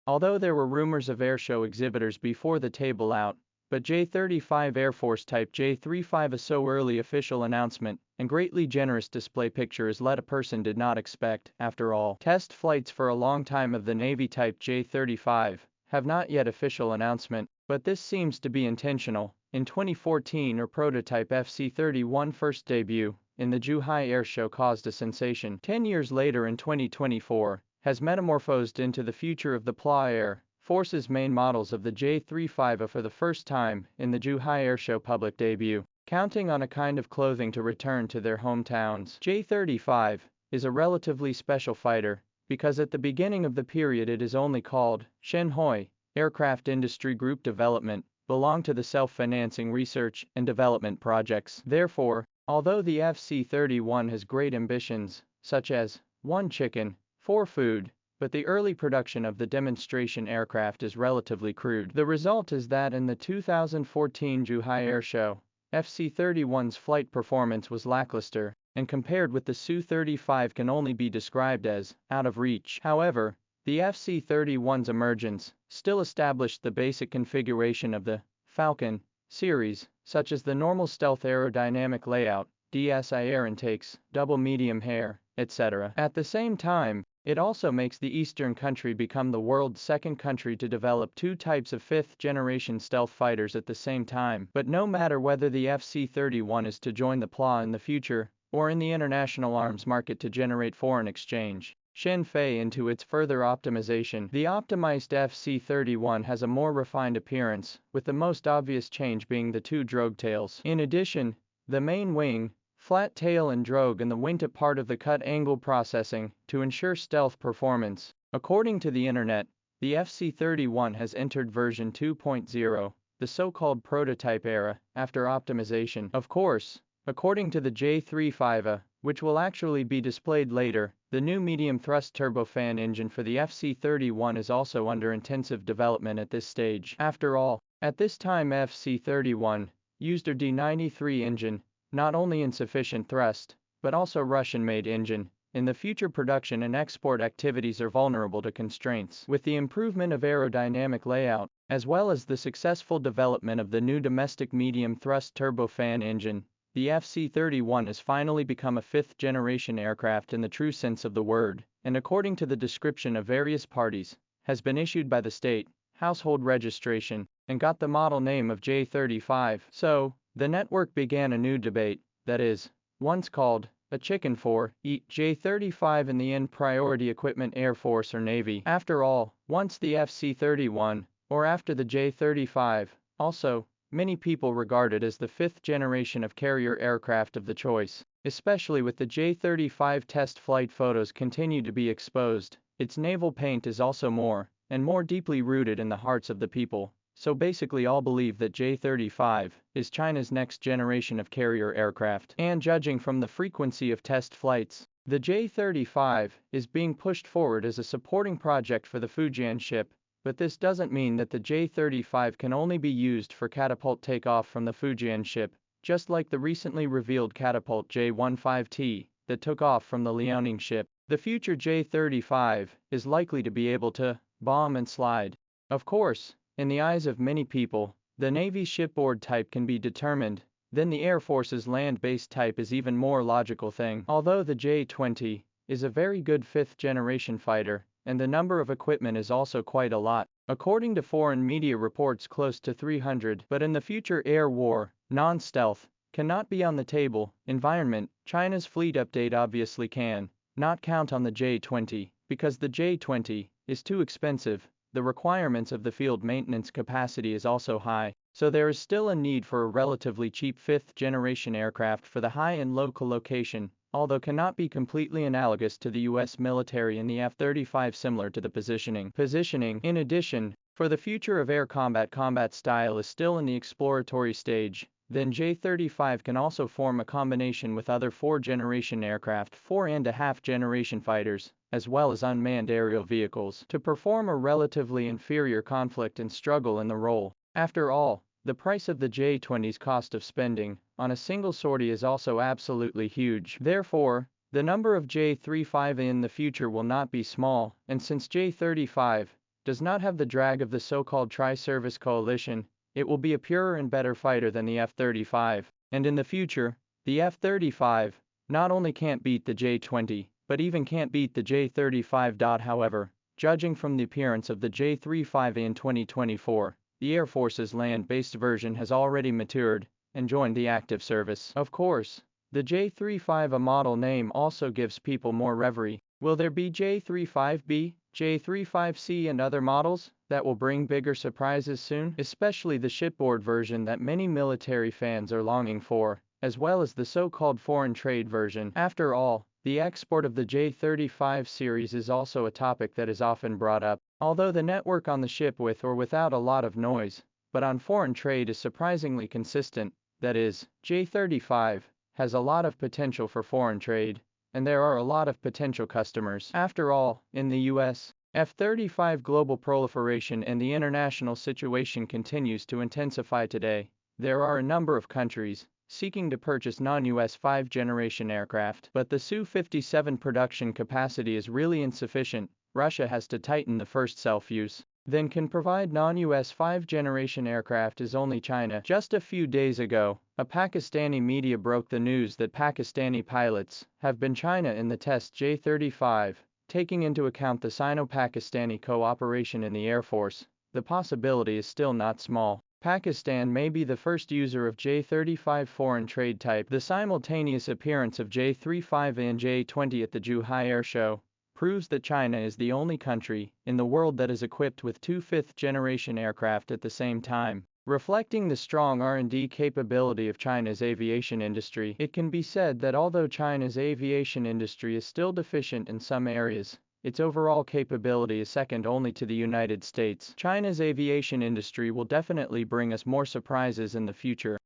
Although there were rumors of airshow exhibitors before the table out, but J-35 Air Force Type J-35A so early official announcement and greatly generous display pictures let a person did not expect. After all, test flights for a long time of the Navy Type J-35 have not yet official announcement, but this seems to be intentional. In 2014 prototype FC-31 first debut in the Zhuhai Airshow caused a sensation. 10 years later in 2024, has metamorphosed into the future of the PLA Air Force's main models of the J-35A for the first time in the Zhuhai Airshow public debut, counting on a kind of clothing to return to their hometowns. J-35 is a relatively special fighter, because at the beginning of the period it is only called Zhuhai Aircraft Industry Group Development, belong to the self-financing research and development projects. Therefore, although the FC-31 has great ambitions, such as 1. Chicken, 4. Food, but the early production of the demonstration aircraft is relatively crude. The result is that in the 2014 Zhuhai Airshow, FC-31's flight performance was lackluster, and compared with the Su-35 can only be described as out of reach. However, the FC-31's emergence still established the basic configuration of the Falcon series, such as the normal stealth aerodynamic layout, DSI air intakes, double medium hair, etc. At the same time, it also makes the Eastern country become the world's second country to develop two types of fifth-generation stealth fighters at the same time. But no matter whether the FC-31 is to join the PLA in the future, or in the international arms market to generate foreign exchange, Fei into its further optimization. The optimized FC-31 has a more refined appearance, with the most obvious change being the two drogue tails. In addition, the main wing, flat tail and drogue and the wingtip part of the cut angle processing to ensure stealth performance. According to the internet, the FC-31 has entered version 2.0, the so-called prototype era, after optimization. Of course, according to the J-35A, which will actually be displayed later, the new medium thrust turbofan engine for the FC-31 is also under intensive development at this stage. After all, at this time FC-31 used a D-93 engine, not only insufficient thrust, but also Russian-made engine. In the future, production and export activities are vulnerable to constraints. With the improvement of aerodynamic layout, as well as the successful development of the new domestic medium thrust turbofan engine, the FC-31 has finally become a fifth-generation aircraft in the true sense of the word, and according to the description of various parties, has been issued by the state, household registration, and got the model name of J-35. So, the network began a new debate, that is, once called a chicken for J-35 in the end priority equipment Air Force or Navy. After all, once the FC-31, or after the J-35, also, many people regard it as the fifth generation of carrier aircraft of the choice, especially with the J-35 test flight photos continue to be exposed. Its naval paint is also more and more deeply rooted in the hearts of the people. So basically all believe that J-35 is China's next generation of carrier aircraft. And judging from the frequency of test flights, the J-35 is being pushed forward as a supporting project for the 5th-gen ship, but this doesn't mean that the J-35 can only be used for catapult takeoff from the 5th-gen ship, just like the recently revealed catapult J-15T that took off from the Liaoning ship. The future J-35 is likely to be able to bomb and slide. Of course, in the eyes of many people, the Navy's shipboard type can be determined, then the Air Force's land-based type is even more logical thing. Although the J-20 is a very good fifth-generation fighter, and the number of equipment is also quite a lot, according to foreign media reports close to 300, but in the future air war, non-stealth, cannot be on the table. Environment, China's fleet update obviously can not count on the J-20, because the J-20 is too expensive. The requirements of the field maintenance capacity is also high, so there is still a need for a relatively cheap fifth-generation aircraft for the high and low collocation, although cannot be completely analogous to the US military and the F-35 similar to the positioning. In addition, for the future of air combat style is still in the exploratory stage, then J-35 can also form a combination with other 4th-generation aircraft, 4.5-generation fighters, as well as unmanned aerial vehicles, to perform a relatively inferior conflict and struggle in the role. After all, the price of the J-20's cost of spending on a single sortie is also absolutely huge. Therefore, the number of J-35 in the future will not be small, and since J-35 does not have the drag of the so-called tri-service coalition. It will be a purer and better fighter than the F-35. And in the future, the F-35 not only can't beat the J-20, but even can't beat the J-35. However, judging from the appearance of the J-35A in 2024, the Air Force's land-based version has already matured and joined the active service. Of course, the J-35A model name also gives people more reverie. Will there be J-35B, J-35C and other models that will bring bigger surprises soon? Especially the shipboard version that many military fans are longing for, as well as the so-called foreign trade version. After all, the export of the J-35 series is also a topic that is often brought up. Although the network on the ship with or without a lot of noise, but on foreign trade is surprisingly consistent, that is, J-35 has a lot of potential for foreign trade, and there are a lot of potential customers. After all, in the US, F-35 global proliferation and the international situation continues to intensify today. There are a number of countries seeking to purchase non-US 5th-generation aircraft, but the Su-57 production capacity is really insufficient. Russia has to tighten the first self-use. Then can provide non-US 5th-generation aircraft is only China. Just a few days ago, a Pakistani media broke the news that Pakistani pilots have been China in the test J-35. Taking into account the Sino-Pakistani cooperation in the Air Force, the possibility is still not small. Pakistan may be the first user of J-35 foreign trade type. The simultaneous appearance of J-35A and J-20 at the Zhuhai Airshow proves that China is the only country in the world that is equipped with two 5th-generation aircraft at the same time. Reflecting the strong R&D capability of China's aviation industry, it can be said that although China's aviation industry is still deficient in some areas, its overall capability is second only to the United States. China's aviation industry will definitely bring us more surprises in the future.